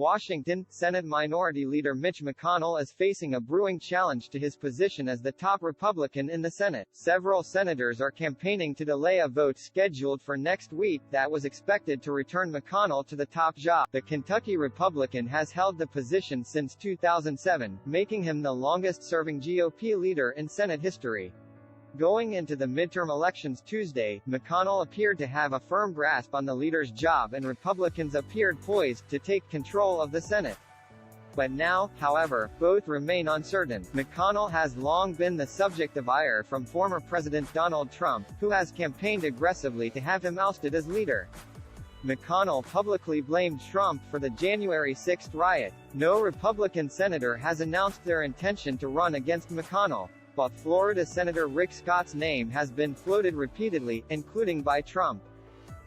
Washington, Senate Minority Leader Mitch McConnell is facing a brewing challenge to his position as the top Republican in the Senate. Several senators are campaigning to delay a vote scheduled for next week that was expected to return McConnell to the top job. The Kentucky Republican has held the position since 2007, making him the longest-serving GOP leader in Senate history. Going into the midterm elections Tuesday, McConnell appeared to have a firm grasp on the leader's job and Republicans appeared poised to take control of the Senate. But now, however, both remain uncertain. McConnell has long been the subject of ire from former President Donald Trump, who has campaigned aggressively to have him ousted as leader. McConnell publicly blamed Trump for the January 6 riot. No Republican senator has announced their intention to run against McConnell, but Florida Senator Rick Scott's name has been floated repeatedly, including by Trump.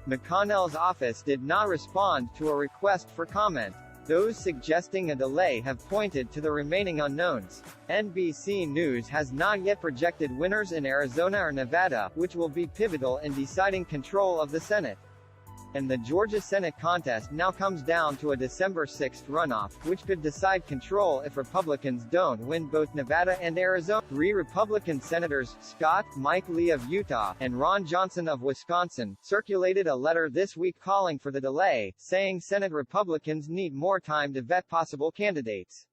McConnell's office did not respond to a request for comment. Those suggesting a delay have pointed to the remaining unknowns. NBC News has not yet projected winners in Arizona or Nevada, which will be pivotal in deciding control of the Senate. And the Georgia Senate contest now comes down to a December 6 runoff, which could decide control if Republicans don't win both Nevada and Arizona. 3 Republican senators, Scott, Mike Lee of Utah, and Ron Johnson of Wisconsin, circulated a letter this week calling for the delay, saying Senate Republicans need more time to vet possible candidates.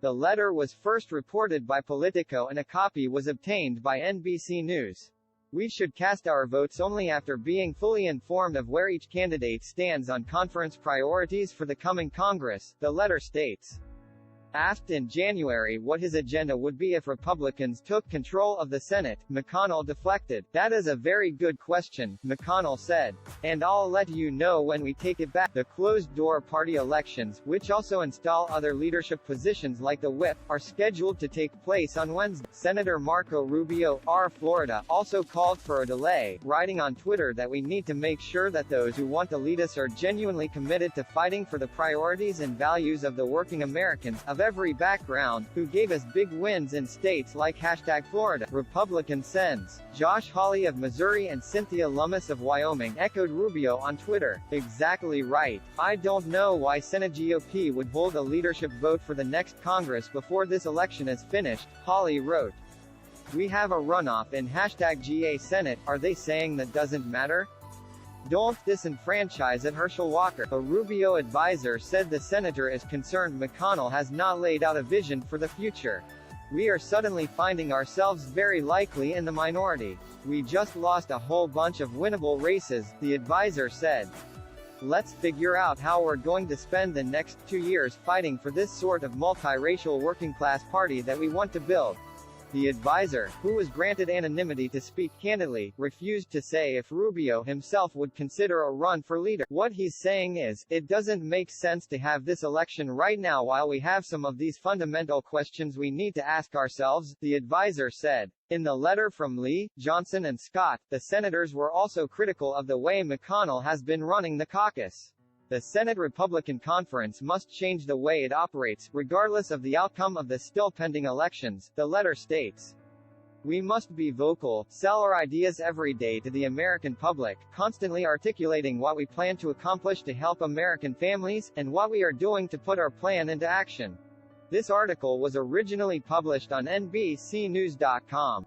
The letter was first reported by Politico and a copy was obtained by NBC News. We should cast our votes only after being fully informed of where each candidate stands on conference priorities for the coming Congress, the letter states. Asked in January what his agenda would be if Republicans took control of the Senate, McConnell deflected. "That is a very good question," McConnell said. "And I'll let you know when we take it back." The closed-door party elections, which also install other leadership positions like the whip, are scheduled to take place on Wednesday. Senator Marco Rubio, R. Florida, also called for a delay, writing on Twitter that we need to make sure that those who want to lead us are genuinely committed to fighting for the priorities and values of the working Americans, of every background, who gave us big wins in states like #Florida. Republican Sens. Josh Hawley of Missouri and Cynthia Lummis of Wyoming echoed Rubio on Twitter. "Exactly right. I don't know why Senate GOP would hold a leadership vote for the next Congress before this election is finished," Hawley wrote. "We have a runoff in #GA Senate, are they saying that doesn't matter? Don't disenfranchise at Herschel Walker." A Rubio advisor said the senator is concerned McConnell has not laid out a vision for the future. "We are suddenly finding ourselves very likely in the minority. We just lost a whole bunch of winnable races," the advisor said. "Let's figure out how we're going to spend the next 2 years fighting for this sort of multiracial working-class party that we want to build." The advisor, who was granted anonymity to speak candidly, refused to say if Rubio himself would consider a run for leader. "What he's saying is, it doesn't make sense to have this election right now while we have some of these fundamental questions we need to ask ourselves," the advisor said. In the letter from Lee, Johnson and Scott, the senators were also critical of the way McConnell has been running the caucus. The Senate Republican Conference must change the way it operates, regardless of the outcome of the still pending elections, the letter states. "We must be vocal, sell our ideas every day to the American public, constantly articulating what we plan to accomplish to help American families, and what we are doing to put our plan into action." This article was originally published on NBCnews.com.